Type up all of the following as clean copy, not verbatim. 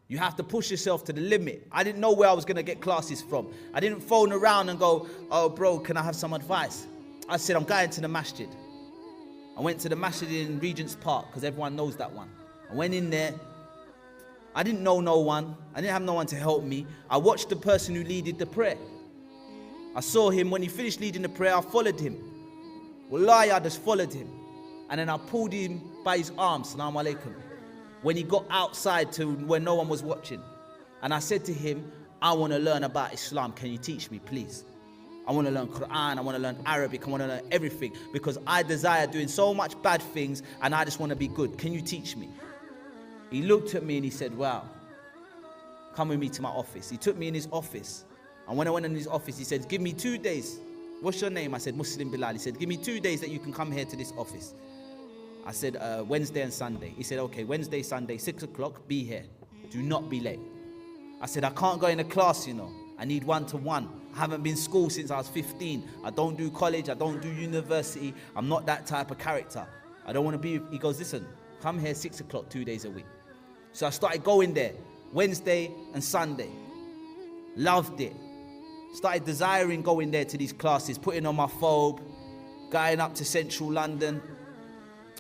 You have to push yourself to the limit. I didn't know where I was going to get classes from. I didn't phone around and go, oh, bro, can I have some advice? I said, I'm going to the masjid. I went to the masjid in Regent's Park, because everyone knows that one. I went in there. I didn't know no one. I didn't have no one to help me. I watched the person who leaded the prayer. I saw him. When he finished leading the prayer, I followed him. Wallahi, I just followed him. And then I pulled him by his arm, Salaam alaikum, when he got outside to where no one was watching. And I said to him, I want to learn about Islam. Can you teach me, please? I want to learn Quran. I want to learn Arabic. I want to learn everything, because I desire doing so much bad things and I just want to be good. Can you teach me? He looked at me and he said, wow, come with me to my office. He took me in his office. And when I went in his office, he said, give me 2 days. What's your name? I said, Muslim Bilal. He said, give me 2 days that you can come here to this office. I said, Wednesday and Sunday. He said, okay, Wednesday, Sunday, 6 o'clock, be here. Do not be late. I said, I can't go in a class, you know. I need one-to-one. I haven't been in school since I was 15. I don't do college. I don't do university. I'm not that type of character. I don't want to be. He goes, listen, come here 6 o'clock, 2 days a week. So I started going there Wednesday and Sunday. Loved it. Started desiring going there to these classes, putting on my phobe, going up to central London.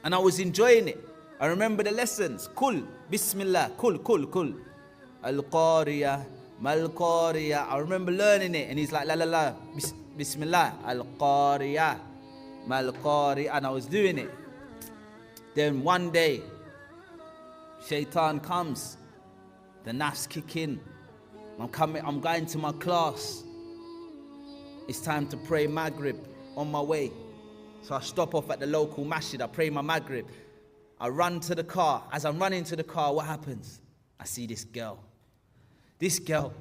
And I was enjoying it. I remember the lessons. Kul, Bismillah, kul. Al-Qariya, Mal-Qariya. I remember learning it. And he's like, la, Bismillah, Al-Qariya, Mal-Qariya. And I was doing it. Then one day, Shaitan comes. The nafs kick in. I'm going to my class. It's time to pray Maghrib on my way. So I stop off at the local masjid. I pray my Maghrib. I run to the car. As I'm running to the car, what happens? I see this girl. This girl,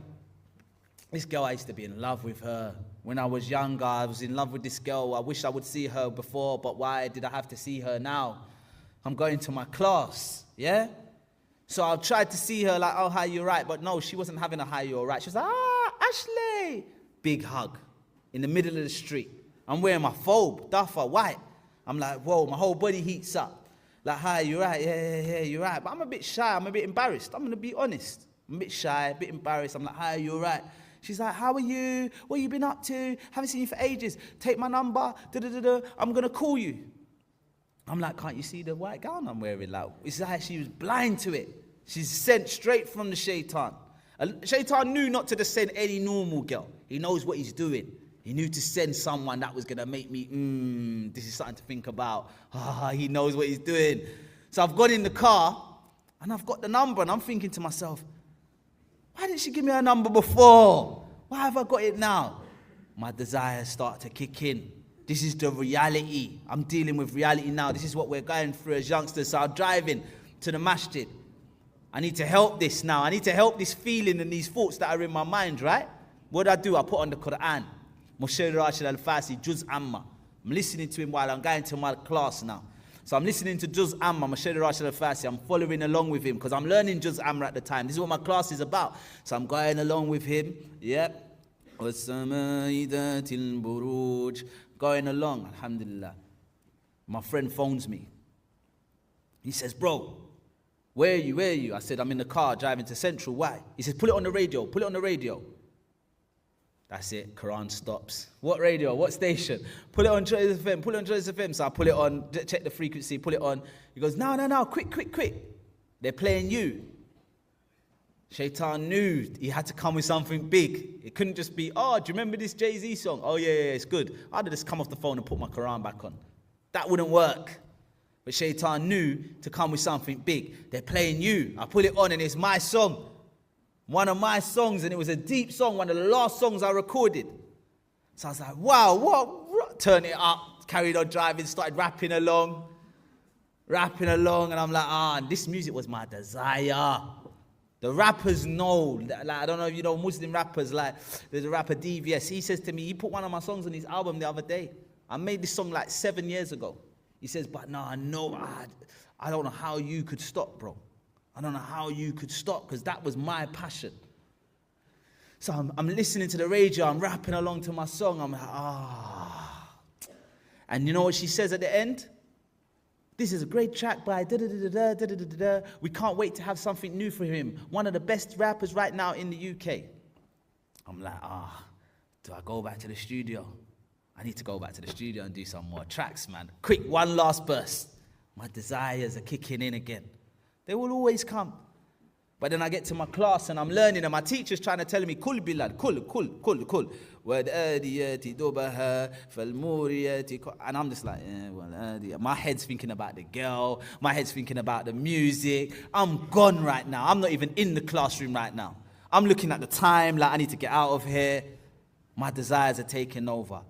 I used to be in love with her. When I was younger, I was in love with this girl. I wish I would see her before, but why did I have to see her now? I'm going to my class, yeah? So I tried to see her like, oh, hi, you're right. But no, she wasn't having a hi, you're right. She was like, Ashley. Big hug in the middle of the street. I'm wearing my phobe, duffer, white. I'm like, whoa, my whole body heats up. Like, hi, you're right. Yeah, you're right. But I'm a bit shy. I'm a bit embarrassed. I'm going to be honest. I'm a bit shy, a bit embarrassed. I'm like, hi, you're right. She's like, how are you? What have you been up to? Haven't seen you for ages. Take my number. I'm going to call you. I'm like, can't you see the white gown I'm wearing? Like, it's like she was blind to it. She's sent straight from the shaitan. Shaitan knew not to just send any normal girl. He knows what he's doing. He knew to send someone that was going to make me, this is something to think about. He knows what he's doing. So I've gone in the car, and I've got the number, and I'm thinking to myself, why didn't she give me her number before? Why have I got it now? My desires start to kick in. This is the reality. I'm dealing with reality now. This is what we're going through as youngsters. So I'm driving to the masjid. I need to help this now. I need to help this feeling and these thoughts that are in my mind, right? What do? I put on the Quran. Masha'allah al-Fasi, Juz Amma. I'm listening to him while I'm going to my class now. So I'm listening to Juz Amma, Masha'allah al-Fasi. I'm following along with him because I'm learning Juz Amma at the time. This is what my class is about. So I'm going along with him. Yep. وَالسَّمَاءِ ذَاتِ الْبُرُوجِ. Going along, alhamdulillah. My friend phones me. He says, bro, where are you? I said, I'm in the car driving to Central. Why? He says, put it on the radio. That's it, Quran stops. What radio? What station? Put it on Choice FM. So I pull it on, check the frequency, pull it on. He goes, no, quick. They're playing you. Shaitan knew he had to come with something big. It couldn't just be, do you remember this Jay-Z song? Oh, yeah, it's good. I'd have just come off the phone and put my Quran back on. That wouldn't work. But Shaitan knew to come with something big. They're playing you. I put it on and it's my song. One of my songs, and it was a deep song, one of the last songs I recorded. So I was like, wow, what? Turn it up, carried on driving, started rapping along, and I'm like, this music was my desire. The rappers know, like, I don't know if you know Muslim rappers, like, there's a rapper DVS. He says to me, he put one of my songs on his album the other day. I made this song like 7 years ago. He says, but no, I don't know how you could stop, bro. I don't know how you could stop, because that was my passion. So I'm listening to the radio, I'm rapping along to my song, I'm like, And you know what she says at the end? This is a great track by da-da-da-da-da, da-da-da-da. We can't wait to have something new for him. One of the best rappers right now in the UK. I'm like, do I go back to the studio? I need to go back to the studio and do some more tracks, man. Quick, one last burst. My desires are kicking in again. They will always come. But then I get to my class and I'm learning, and my teacher's trying to tell me, kul bilad, kul. And I'm just like, my head's thinking about the girl. My head's thinking about the music. I'm gone right now. I'm not even in the classroom right now. I'm looking at the time, like I need to get out of here. My desires are taking over.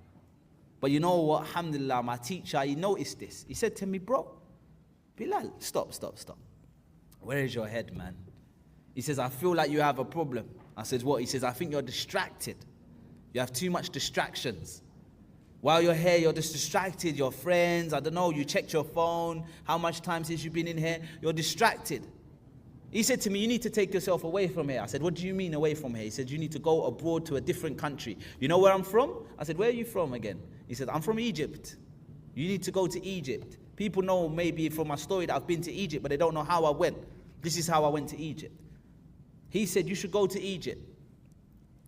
But you know what? Alhamdulillah, my teacher, he noticed this. He said to me, bro, Bilal, stop. Where is your head, man? He says, I feel like you have a problem. I said, what? He says, I think you're distracted. You have too much distractions. While you're here, you're just distracted. Your friends, I don't know, you checked your phone. How much time since you've been in here? You're distracted. He said to me, you need to take yourself away from here. I said, what do you mean away from here? He said, you need to go abroad to a different country. You know where I'm from? I said, where are you from again? He said, I'm from Egypt. You need to go to Egypt. People know maybe from my story that I've been to Egypt, but they don't know how I went. This is how I went to Egypt. He said, you should go to Egypt.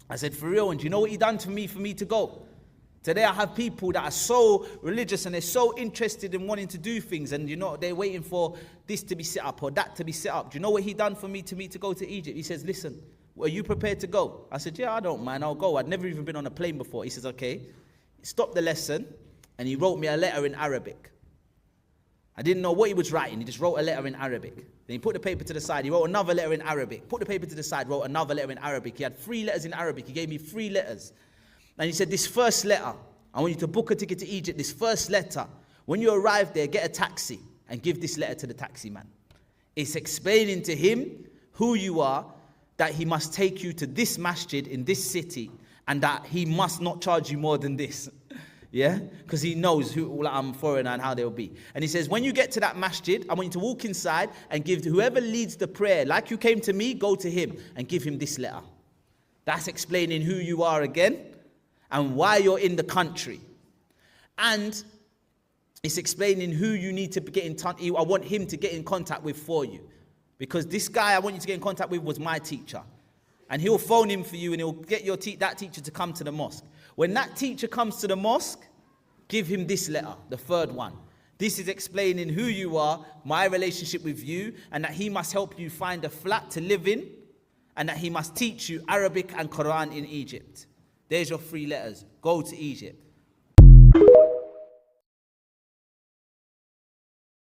I said, for real? And do you know what he done to me for me to go? Today I have people that are so religious and they're so interested in wanting to do things, and you know, they're waiting for this to be set up or that to be set up. Do you know what he done for me to go to Egypt? He says, listen, are you prepared to go? I said, yeah, I don't mind, I'll go. I'd never even been on a plane before. He says, okay. He stopped the lesson and he wrote me a letter in Arabic. I didn't know what he was writing. He just wrote a letter in Arabic. Then he put the paper to the side. He wrote another letter in Arabic. Put the paper to the side, wrote another letter in Arabic. He had 3 letters in Arabic. He gave me 3 letters. And he said, this first letter, I want you to book a ticket to Egypt. This first letter, when you arrive there, get a taxi and give this letter to the taxi man. It's explaining to him who you are, that he must take you to this masjid in this city, and that he must not charge you more than this. Yeah? Because he knows who I'm foreigner and how they'll be. And he says, when you get to that masjid, I want you to walk inside and give to whoever leads the prayer. Like you came to me, go to him and give him this letter. That's explaining who you are again and why you're in the country. And it's explaining who you need to get in touch. I want him to get in contact with for you. Because this guy I want you to get in contact with was my teacher. And he'll phone him for you and he'll get that teacher to come to the mosque. When that teacher comes to the mosque, give him this letter, the 3rd one. This is explaining who you are, my relationship with you, and that he must help you find a flat to live in, and that he must teach you Arabic and Quran in Egypt. There's your 3 letters. Go to Egypt.